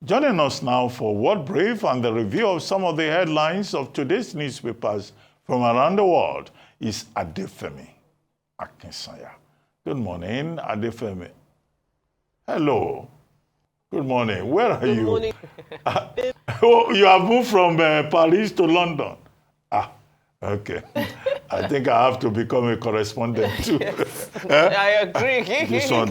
Joining us now for World Brief and the review of some of the headlines of today's newspapers from around the world is Adefemi Akinsanya. Good morning, Adefemi. Hello. Good morning. Where are you? Good morning. Oh, you have moved from Paris to London. Okay. I think I have to become a correspondent too. Yes, I agree. This one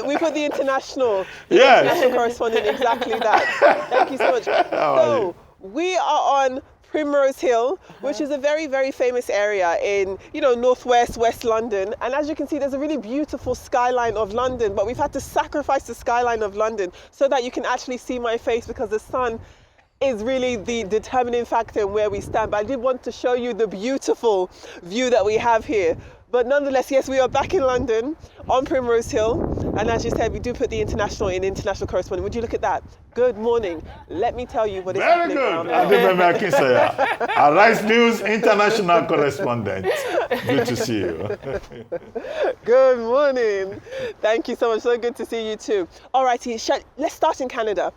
we put the international correspondent exactly that. Thank you so much. So we are on Primrose Hill, which is a very, very famous area in, northwest, West London. And as you can see, there's a really beautiful skyline of London, but we've had to sacrifice the skyline of London so that you can actually see my face, because the sun is really the determining factor in where we stand. But I did want to show you the beautiful view that we have here. But nonetheless, yes, we are back in London on Primrose Hill. And as you said, we do put the international in international correspondent. Would you look at that? Good morning. Let me tell you what is happening. Very good. Adefemi Akinsanya, Arise News international correspondent. Good to see you. Good morning. Thank you so much. So good to see you too. All righty, let's start in Canada.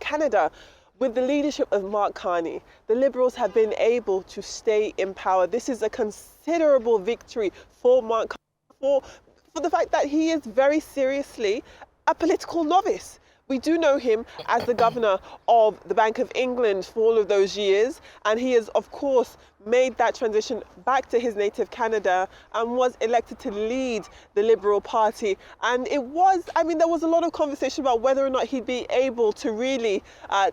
Canada. With the leadership of Mark Carney, the Liberals have been able to stay in power. This is a considerable victory for Mark Carney, for the fact that he is very seriously a political novice. We do know him as the governor of the Bank of England for all of those years, and he has, of course, made that transition back to his native Canada and was elected to lead the Liberal Party. And there was a lot of conversation about whether or not he'd be able to really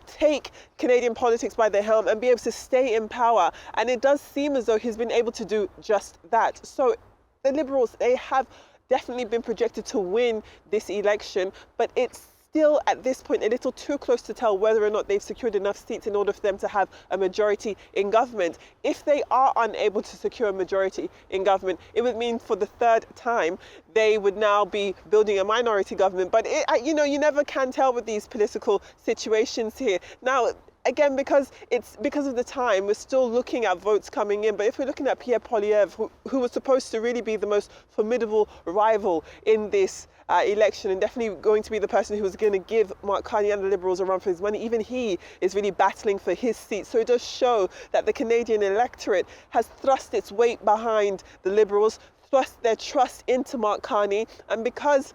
take Canadian politics by the helm and be able to stay in power. And it does seem as though he's been able to do just that. So the Liberals, they have definitely been projected to win this election, but it's still at this point a little too close to tell whether or not they've secured enough seats in order for them to have a majority in government. If they are unable to secure a majority in government, it would mean for the third time they would now be building a minority government. But you never can tell with these political situations here. Now, again, because of the time, we're still looking at votes coming in. But if we're looking at Pierre Poilievre, who was supposed to really be the most formidable rival in this election, and definitely going to be the person who was going to give Mark Carney and the Liberals a run for his money, even he is really battling for his seat. So it does show that the Canadian electorate has thrust its weight behind the Liberals, thrust their trust into Mark Carney, and because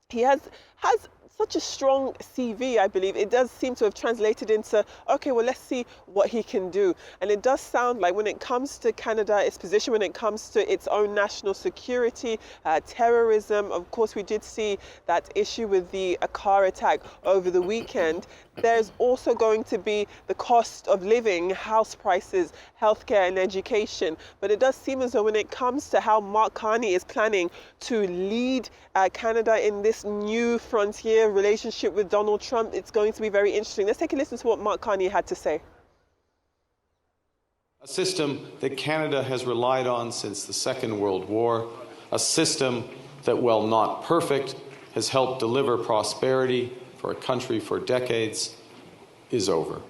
he has such a strong CV, I believe, it does seem to have translated into, okay, well, let's see what he can do. And it does sound like when it comes to Canada, its position, when it comes to its own national security, terrorism, of course, we did see that issue with the car attack over the weekend. There's also going to be the cost of living, house prices, healthcare and education. But it does seem as though when it comes to how Mark Carney is planning to lead Canada in this new frontier relationship with Donald Trump, it's going to be very interesting. Let's take a listen to what Mark Carney had to say. A system that Canada has relied on since the Second World War, a system that, while not perfect, has helped deliver prosperity for a country for decades, is over.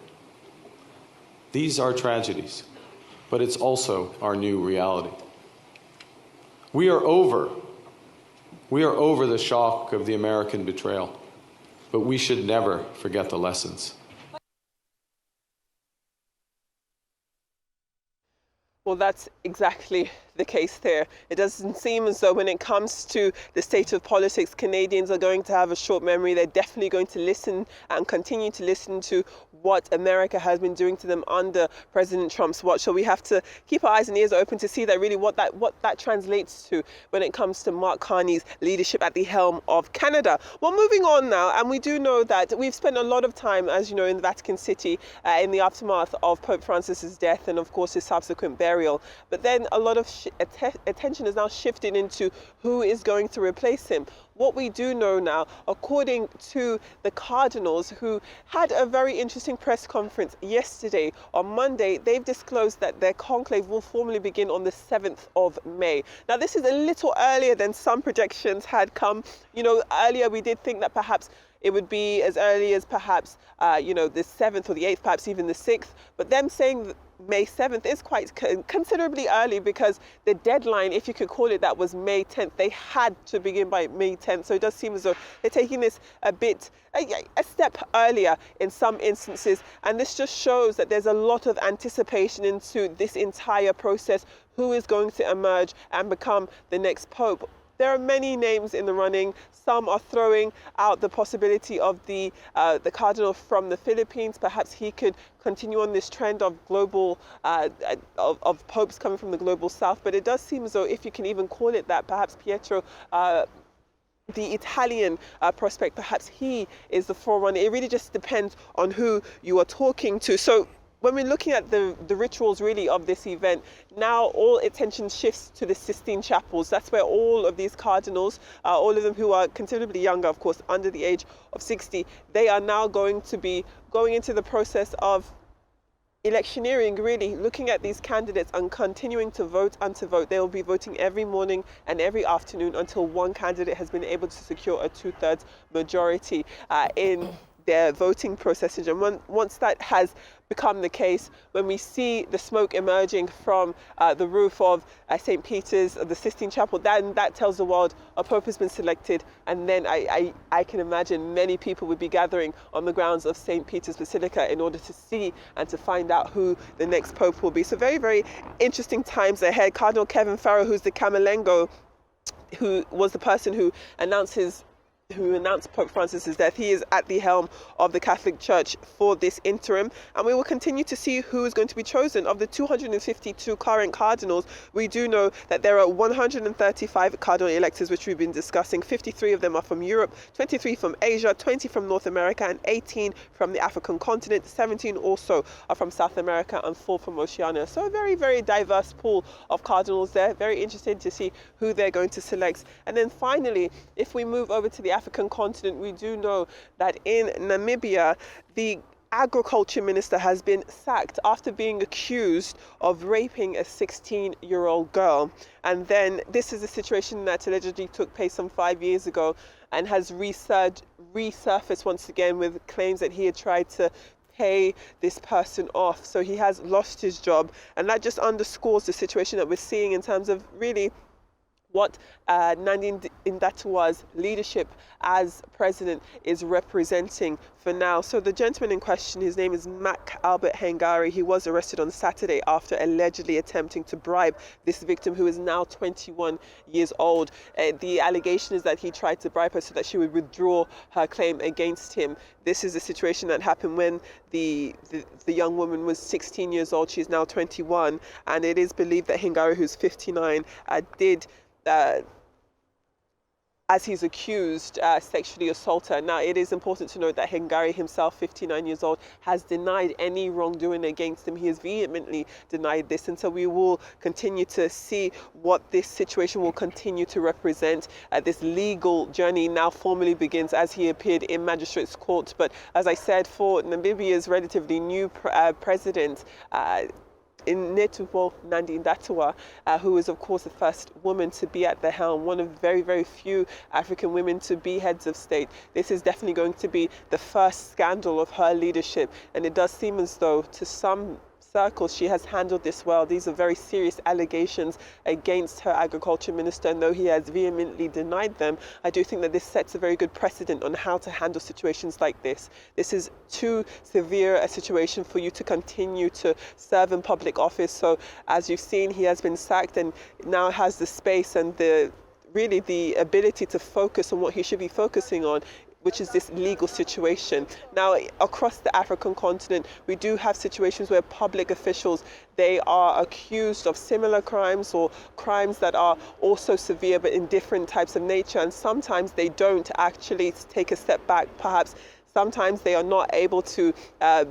These are tragedies, but it's also our new reality. We are over the shock of the American betrayal, but we should never forget the lessons. Well, that's exactly the case there. It doesn't seem as though when it comes to the state of politics, Canadians are going to have a short memory. They're definitely going to listen and continue to listen to what America has been doing to them under President Trump's watch. So we have to keep our eyes and ears open to see that really what that translates to when it comes to Mark Carney's leadership at the helm of Canada. Well, moving on now, and we do know that we've spent a lot of time, as you know, in the Vatican City in the aftermath of Pope Francis's death and, of course, his subsequent burial. But then a lot of attention is now shifting into who is going to replace him. What we do know now, according to the cardinals who had a very interesting press conference yesterday, on Monday, they've disclosed that their conclave will formally begin on the 7th of May. Now, this is a little earlier than some projections had come. Earlier we did think that perhaps it would be as early as perhaps, the 7th or the 8th, perhaps even the 6th. But them saying May 7th is quite considerably early, because the deadline, if you could call it that, was May 10th. They had to begin by May 10th. So it does seem as though they're taking this a step earlier in some instances. And this just shows that there's a lot of anticipation into this entire process. Who is going to emerge and become the next pope? There are many names in the running. Some are throwing out the possibility of the cardinal from the Philippines. Perhaps he could continue on this trend of global of popes coming from the global south. But it does seem as though, if you can even call it that, perhaps Pietro, the Italian prospect, perhaps he is the forerunner. It really just depends on who you are talking to. So when we're looking at the rituals really of this event, now all attention shifts to the Sistine Chapels. That's where all of these cardinals, all of them who are considerably younger, of course, under the age of 60, they are now going to be going into the process of electioneering, really looking at these candidates and continuing to vote and to vote. They will be voting every morning and every afternoon until one candidate has been able to secure a 2/3 majority in their voting processes. And once that has become the case, when we see the smoke emerging from the roof of St. Peter's, the Sistine Chapel, then that tells the world a pope has been selected. And then I can imagine many people would be gathering on the grounds of St. Peter's Basilica in order to see and to find out who the next pope will be. So very, very interesting times ahead. Cardinal Kevin Farrow, who's the Camerlengo, who was the person who announced Pope Francis's death, he is at the helm of the Catholic Church for this interim, and we will continue to see who is going to be chosen. Of the 252 current cardinals, we do know that there are 135 cardinal electors, which we've been discussing. 53 of them are from Europe, 23 from Asia, 20 from North America, and 18 from the African continent. 17 also are from South America, and 4 from Oceania. So a very, very diverse pool of cardinals there. Very interesting to see who they're going to select. And then finally, if we move over to the African continent, we do know that in Namibia, the agriculture minister has been sacked after being accused of raping a 16-year-old girl. And then this is a situation that allegedly took place some 5 years ago and has resurfaced once again with claims that he had tried to pay this person off. So he has lost his job, and that just underscores the situation that we're seeing in terms of really what Nandi Ndatua's leadership as president is representing for now. So the gentleman in question, his name is Mac Albert Hengari. He was arrested on Saturday after allegedly attempting to bribe this victim, who is now 21 years old. The allegation is that he tried to bribe her so that she would withdraw her claim against him. This is a situation that happened when the young woman was 16 years old. She's now 21, and it is believed that Hengari, who's 59, did as he's accused, sexually assault her. Now, it is important to note that Hengari himself, 59 years old, has denied any wrongdoing against him. He has vehemently denied this, and so we will continue to see what this situation will continue to represent. This legal journey now formally begins as he appeared in magistrate's court. But as I said, for Namibia's relatively new president, in Netumbo Nandi Ndatua, who is of course the first woman to be at the helm, one of very, very few African women to be heads of state. This is definitely going to be the first scandal of her leadership, and it does seem as though to some circles she has handled this well. These are very serious allegations against her agriculture minister, and though he has vehemently denied them, I do think that this sets a very good precedent on how to handle situations like this. This is too severe a situation for you to continue to serve in public office. So as you've seen, he has been sacked and now has the space and the ability to focus on what he should be focusing on, which is this legal situation. Now, across the African continent, we do have situations where public officials, they are accused of similar crimes or crimes that are also severe but in different types of nature, and sometimes they don't actually take a step back. Perhaps sometimes they are not able to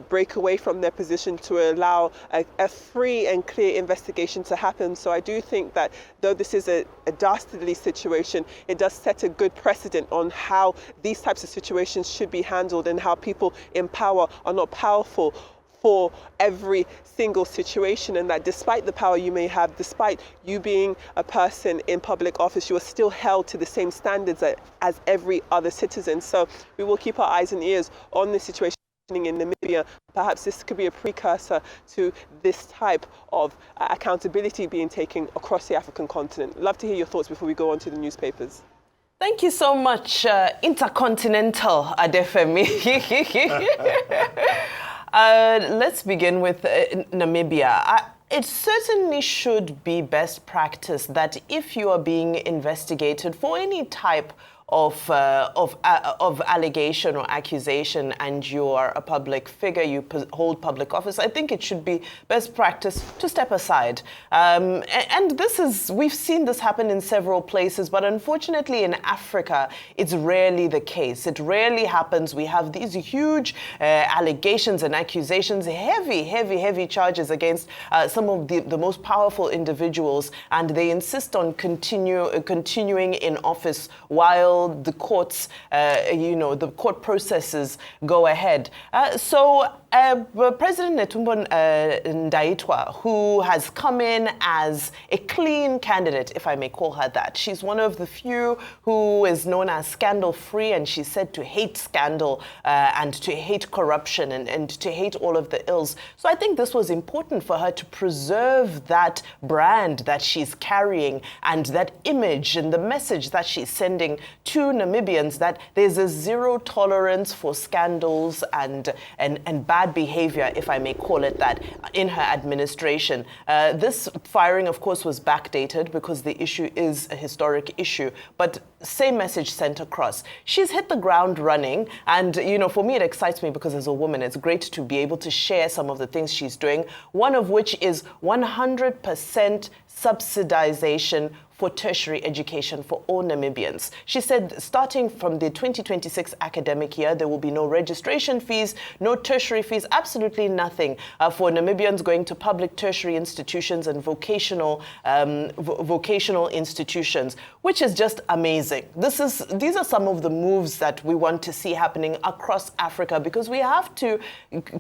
break away from their position to allow a free and clear investigation to happen. So I do think that though this is a dastardly situation, it does set a good precedent on how these types of situations should be handled and how people in power are not powerful for every single situation, and that despite the power you may have, despite you being a person in public office, you are still held to the same standards as every other citizen. So we will keep our eyes and ears on this situation. in Namibia. Perhaps this could be a precursor to this type of accountability being taken across the African continent. Love to hear your thoughts before we go on to the newspapers. Thank you so much, Intercontinental Adefemi. Let's begin with Namibia. It certainly should be best practice that if you are being investigated for any type of allegation or accusation and you are a public figure, you hold public office, I think it should be best practice to step aside. And we've seen this happen in several places, but unfortunately in Africa, it's rarely the case. It rarely happens. We have these huge allegations and accusations, heavy charges against some of the most powerful individuals, and they insist on continuing in office while the courts, the court processes go ahead. So President Netumbo Ndaitwa, who has come in as a clean candidate, if I may call her that. She's one of the few who is known as scandal-free, and she's said to hate scandal and to hate corruption and to hate all of the ills. So I think this was important for her to preserve that brand that she's carrying and that image and the message that she's sending to Namibians, that there's a zero tolerance for scandals and bad behavior, if I may call it that, in her administration. This firing, of course, was backdated because the issue is a historic issue, but same message sent across. She's hit the ground running, and for me it excites me because as a woman it's great to be able to share some of the things she's doing, one of which is 100% subsidization for tertiary education for all Namibians. She said starting from the 2026 academic year, there will be no registration fees, no tertiary fees, absolutely nothing for Namibians going to public tertiary institutions and vocational institutions, which is just amazing. These are some of the moves that we want to see happening across Africa, because we have to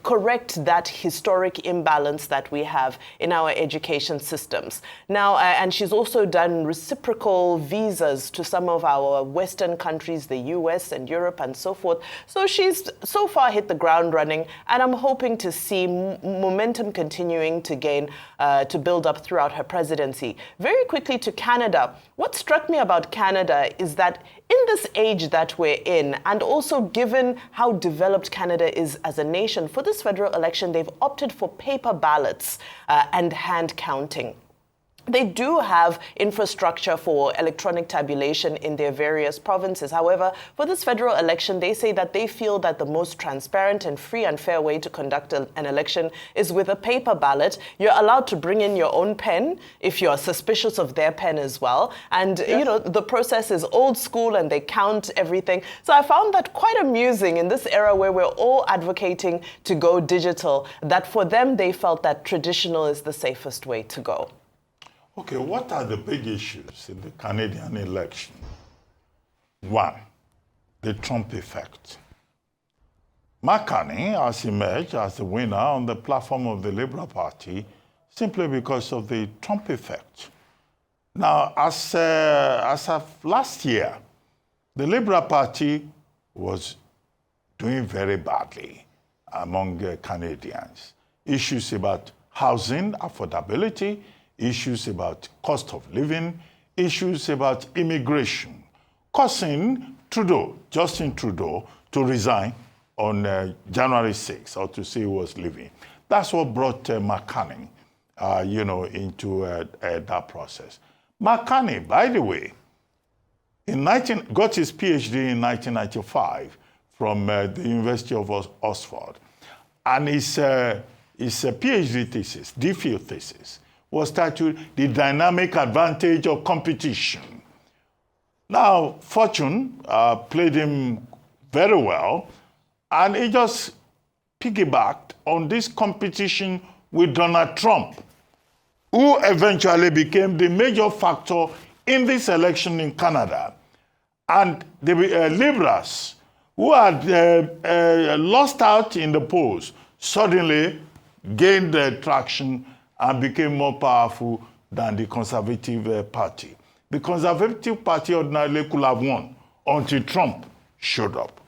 correct that historic imbalance that we have in our education systems. Now, and she's also done reciprocal visas to some of our Western countries, the US and Europe and so forth. So she's so far hit the ground running, and I'm hoping to see momentum continuing to gain, to build up throughout her presidency. Very quickly to Canada. What struck me about Canada is that in this age that we're in, and also given how developed Canada is as a nation, for this federal election, they've opted for paper ballots and hand counting. They do have infrastructure for electronic tabulation in their various provinces. However, for this federal election, they say that they feel that the most transparent and free and fair way to conduct an election is with a paper ballot. You're allowed to bring in your own pen if you're suspicious of their pen as well. And, the process is old school and they count everything. So I found that quite amusing in this era where we're all advocating to go digital, that for them, they felt that traditional is the safest way to go. Okay, what are the big issues in the Canadian election? One, the Trump effect. Carney has emerged as the winner on the platform of the Liberal Party simply because of the Trump effect. Now, as of last year, the Liberal Party was doing very badly among Canadians. Issues about housing affordability, issues about cost of living, issues about immigration, causing Justin Trudeau, to resign on January 6th, or to say he was leaving. That's what brought Carney, into that process. Carney, by the way, got his PhD in 1995 from the University of Oxford, and his PhD thesis, DPhil thesis, was titled The Dynamic Advantage of Competition. Now, fortune played him very well, and he just piggybacked on this competition with Donald Trump, who eventually became the major factor in this election in Canada. And the Liberals, who had lost out in the polls, suddenly gained traction and became more powerful than the Conservative Party. The Conservative Party ordinarily could have won until Trump showed up.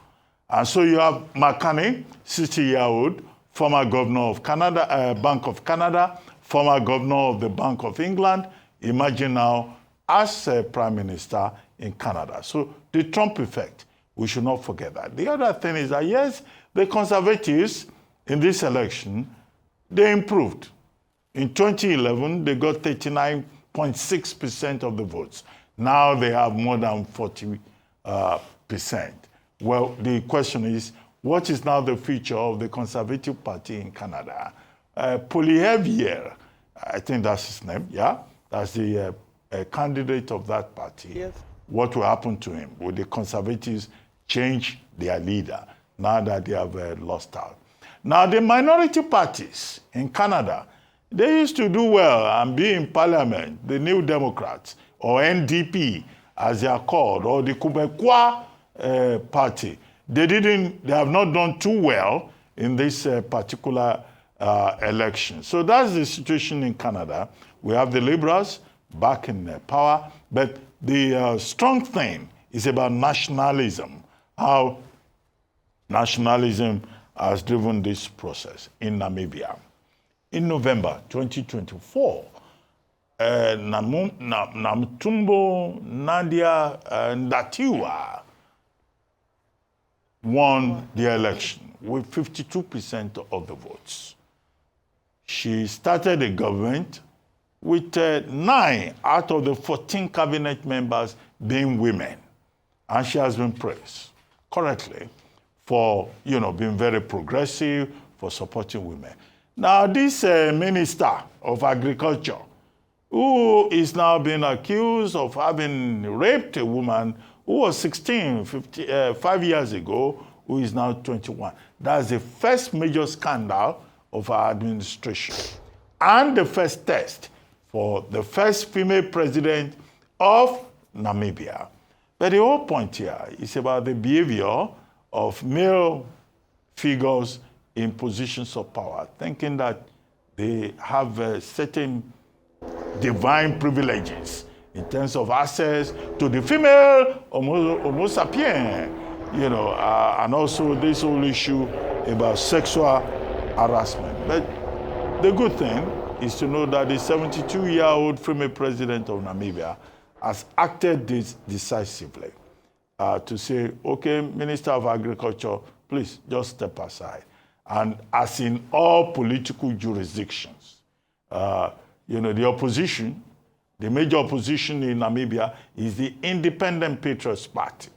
And so you have Carney, 60-year-old, former governor of Canada, Bank of Canada, former governor of the Bank of England, imagine now as Prime Minister in Canada. So the Trump effect, we should not forget that. The other thing is that, yes, the Conservatives in this election, they improved. In 2011, they got 39.6% of the votes. Now they have more than 40%. Well, the question is, what is now the future of the Conservative Party in Canada? Poilievre, I think that's his name, yeah? That's the candidate of that party. Yes. What will happen to him? Will the Conservatives change their leader now that they have lost out? Now, the minority parties in Canada, they used to do well and be in parliament, the New Democrats, or NDP, as they are called, or the Quebecois party. They have not done too well in this particular election. So that's the situation in Canada. We have the Liberals back in power, but the strong thing is about nationalism, how nationalism has driven this process in Namibia. In November 2024, Namtumbo Nadia Ndatiwa won the election with 52% of the votes. She started a government with 9 out of the 14 cabinet members being women. And she has been praised correctly for, being very progressive, for supporting women. Now, this Minister of Agriculture, who is now being accused of having raped a woman who was 16, 5 years ago, who is now 21. That's the first major scandal of our administration and the first test for the first female president of Namibia. But the whole point here is about the behavior of male figures in positions of power, thinking that they have certain divine privileges in terms of access to the female Homo sapien, and also this whole issue about sexual harassment. But the good thing is to know that the 72-year-old female president of Namibia has acted decisively to say, okay, Minister of Agriculture, please just step aside. And as in all political jurisdictions, the opposition, the major opposition in Namibia is the Independent Patriots Party.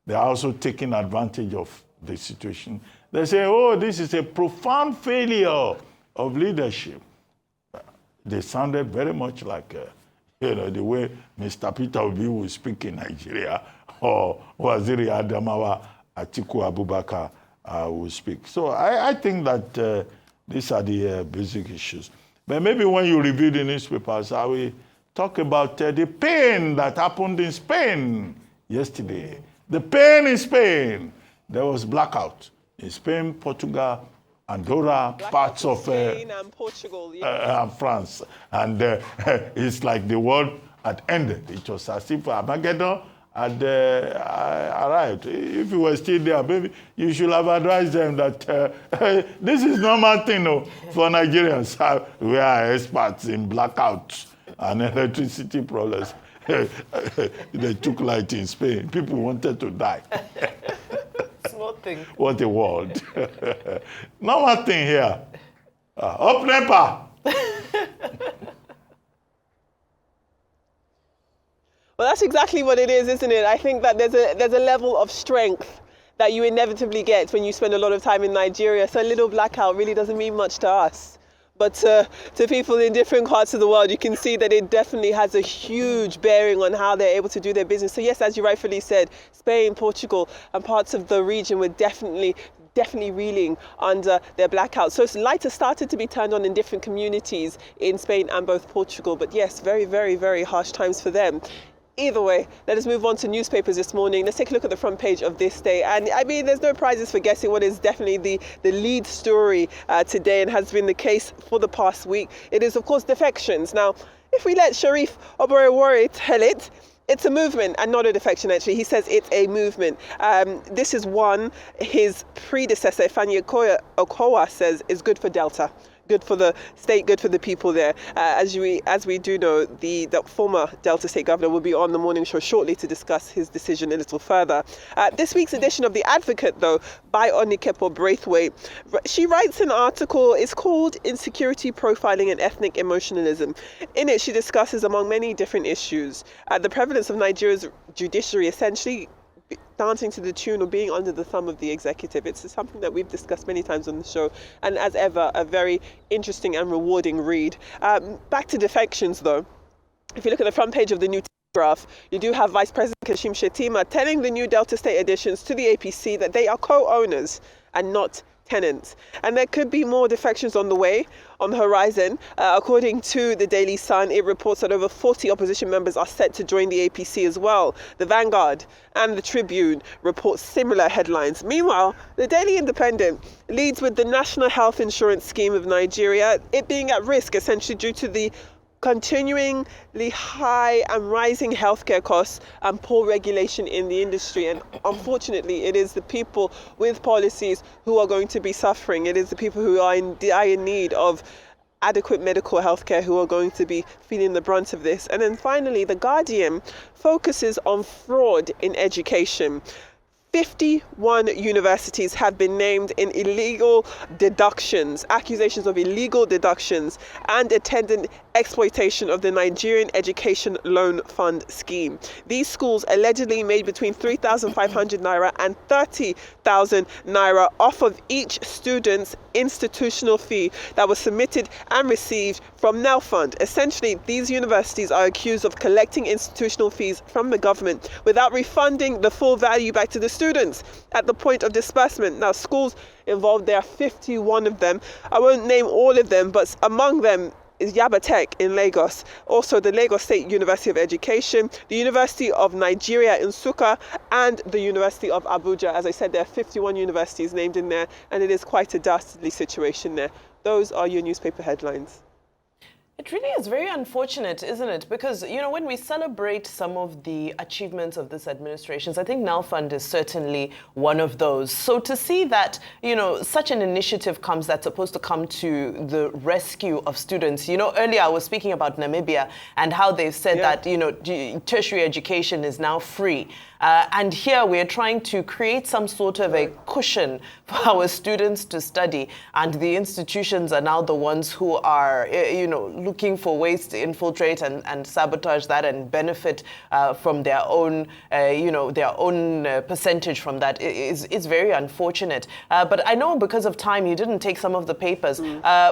They are also taking advantage of the situation. They say, oh, this is a profound failure of leadership. They sounded very much like, the way Mr. Peter Obi will speak in Nigeria, or Waziri Adamawa Atiku Abubakar will speak. So I think that these are the basic issues. But maybe when you review the newspapers, I will talk about the pain that happened in Spain yesterday. The pain in Spain. There was blackout in Spain, Portugal, Andorra, parts of Spain and Portugal, and France. And it's like the world had ended. It was as if Armageddon had arrived. If you were still there, maybe you should have advised them that this is normal thing for Nigerians. We are experts in blackouts and electricity problems. They took light in Spain. People wanted to die. Small thing. What a world. Normal thing here. Up NEPA. Well, that's exactly what it is, isn't it? I think that there's a level of strength that you inevitably get when you spend a lot of time in Nigeria. So a little blackout really doesn't mean much to us. But to people in different parts of the world, you can see that it definitely has a huge bearing on how they're able to do their business. So yes, as you rightfully said, Spain, Portugal, and parts of the region were definitely reeling under their blackouts. So lights have started to be turned on in different communities in Spain and both Portugal. But yes, very, very, very harsh times for them. Either way, let us move on to newspapers this morning. Let's take a look at the front page of this day. And I mean, there's no prizes for guessing what is definitely the lead story today and has been the case for the past week. It is, of course, defections. Now, if we let Sharif Oborewore tell it, It's a movement and not a defection, actually. He says it's a movement. This is one his predecessor, Ifeanyi Okowa, says is good for Delta. Good for the state, good for the people there. As we do know, the former Delta State Governor will be on the morning show shortly to discuss his decision a little further. This week's edition of The Advocate, though, by Onikepo Braithwaite, she writes an article. It's called Insecurity, Profiling and Ethnic Emotionalism. In it, she discusses, among many different issues, the prevalence of Nigeria's judiciary essentially dancing to the tune of being under the thumb of the executive. It's something that we've discussed many times on the show, and as ever, a very interesting and rewarding read. Back to defections, though. If you look at the front page of the New Telegraph, you do have Vice President Kashim Shettima telling the new Delta State additions to the APC that they are co-owners and not tenants. And there could be more defections on the way, on the horizon. According to the Daily Sun, it reports that over 40 opposition members are set to join the APC as well. The Vanguard and the Tribune report similar headlines. Meanwhile, the Daily Independent leads with the National Health Insurance Scheme of Nigeria, it being at risk essentially due to the continuingly high and rising healthcare costs and poor regulation in the industry. And unfortunately, it is the people with policies who are going to be suffering. It is the people who are in dire need of adequate medical healthcare who are going to be feeling the brunt of this. And then finally, The Guardian focuses on fraud in education. 51 universities have been named in illegal deductions, accusations of illegal deductions and attendant exploitation of the Nigerian Education Loan Fund scheme. These schools allegedly made between 3,500 naira and 30,000 naira off of each student's institutional fee that was submitted and received from NELFund. Essentially, these universities are accused of collecting institutional fees from the government without refunding the full value back to the students at the point of disbursement. Now, schools involved, there are 51 of them. I won't name all of them, but among them is Yaba Tech in Lagos, also the Lagos State University of Education, the University of Nigeria in Nsukka, and the University of Abuja. As I said, there are 51 universities named in there, and it is quite a dastardly situation there. Those are your newspaper headlines. It really is very unfortunate, isn't it? Because, you know, when we celebrate some of the achievements of this administration, I think NELFund is certainly one of those. So to see that, you know, such an initiative comes that's supposed to come to the rescue of students. You know, earlier I was speaking about Namibia and how they've said that, you know, tertiary education is now free. And here we're trying to create some sort of a cushion for our students to study. And the institutions are now the ones who are, you know, looking for ways to infiltrate and sabotage that and benefit from their own, you know, their own percentage from that. It's very unfortunate. But I know because of time, you didn't take some of the papers.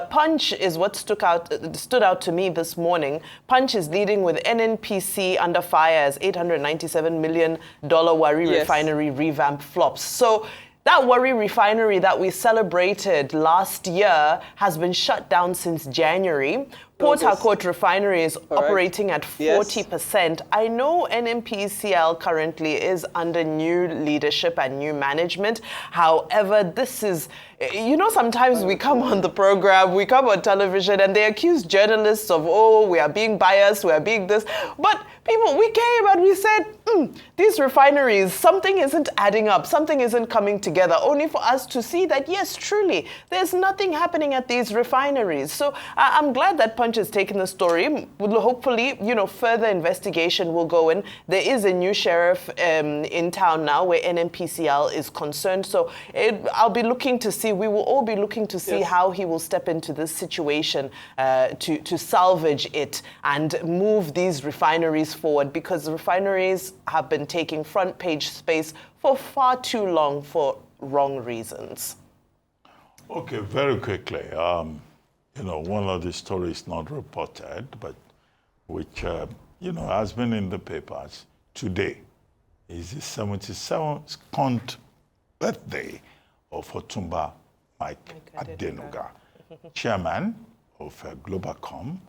Punch is what stood out to me this morning. Punch is leading with NNPC under fire as $897 million Warri refinery revamp flops. So that Warri refinery that we celebrated last year has been shut down since January. Port Harcourt refinery is operating at 40%. I know NMPCL currently is under new leadership and new management. However, this is, you know, sometimes we come on the program, we come on television, and they accuse journalists of, oh, we are being biased, we are being this. But people, we came and we said, these refineries, something isn't adding up, something isn't coming together, only for us to see that, yes, truly, there's nothing happening at these refineries. So I'm glad that Punch has taken the story. Hopefully, you know, further investigation will go in. There is a new sheriff in town now where NMPCL is concerned. So I'll be looking to see, we will all be looking to see how he will step into this situation to salvage it and move these refineries forward, because the refineries have been taking front page space for far too long for wrong reasons. Okay, very quickly. You know, one of the stories not reported, but which, you know, has been in the papers today is the 77th birthday of Otumba Mike Adenuga, chairman of Globalcom,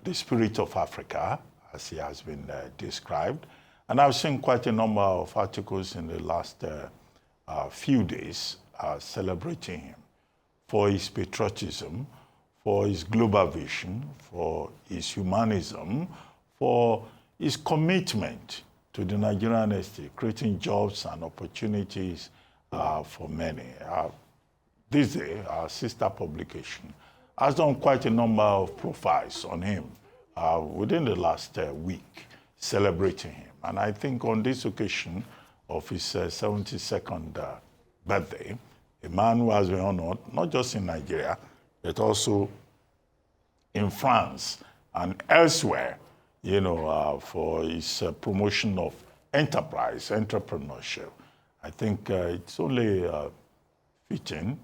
the spirit of Africa, as he has been described. And I've seen quite a number of articles in the last few days celebrating him for his patriotism, for his global vision, for his humanism, for his commitment to the Nigerian estate, creating jobs and opportunities for many. This day, our sister publication has done quite a number of profiles on him within the last week, celebrating him. And I think on this occasion of his 72nd birthday, a man who has been honored, not just in Nigeria, but also in France and elsewhere, you know, for his promotion of enterprise, entrepreneurship. I think it's only fitting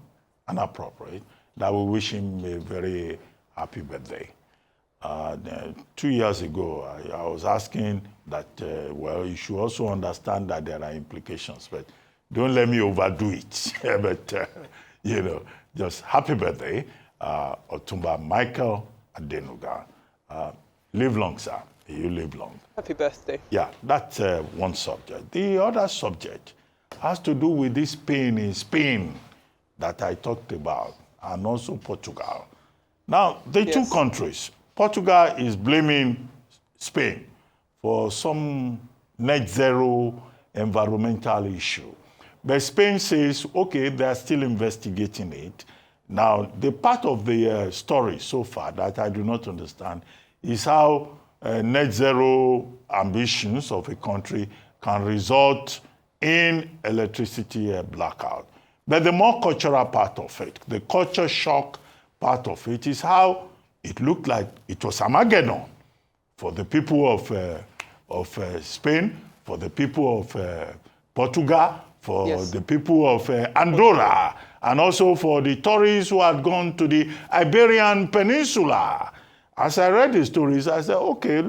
and appropriate that we wish him a very happy birthday. 2 years ago, I was asking that, well, you should also understand that there are implications, but don't let me overdo it. But, you know, just happy birthday, Otumba Michael Adenuga. Live long, sir. You live long. Happy birthday. Yeah, that's one subject. The other subject has to do with this pain in Spain that I talked about, and also Portugal. Now, the two countries, Portugal is blaming Spain for some net zero environmental issue. But Spain says, okay, they're still investigating it. Now, the part of the story so far that I do not understand is how net zero ambitions of a country can result in electricity blackout. But the more cultural part of it, the culture shock part of it, is how it looked like it was Armageddon for the people of Spain, for the people of Portugal, for the people of Andorra, and also for the tourists who had gone to the Iberian Peninsula. As I read the stories, I said, okay,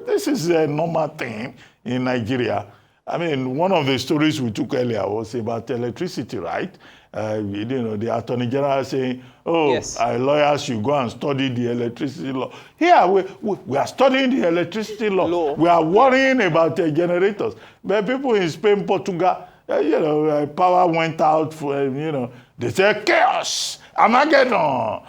this is a normal thing in Nigeria. I mean, one of the stories we took earlier was about electricity, right? You know, the Attorney General saying, oh, our lawyers should go and study the electricity law. Here, we are studying the electricity law. We are worrying about the generators. But people in Spain, Portugal, you know, power went out for, you know, they say chaos, Armageddon.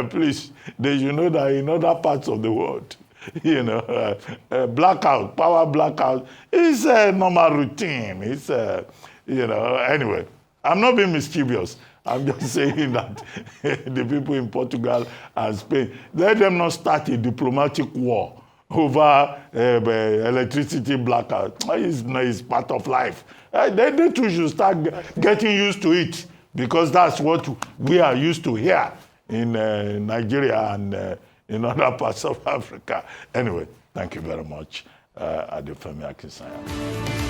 Please, you know that in other parts of the world, you know, blackout, power blackout is a normal routine. It's, you know, anyway, I'm not being mischievous. I'm just saying that the people in Portugal and Spain, let them not start a diplomatic war over electricity blackout. It's part of life. They too should start getting used to it, because that's what we are used to here in Nigeria and in other parts of Africa. Anyway, thank you very much, Adefemi Akinsanya.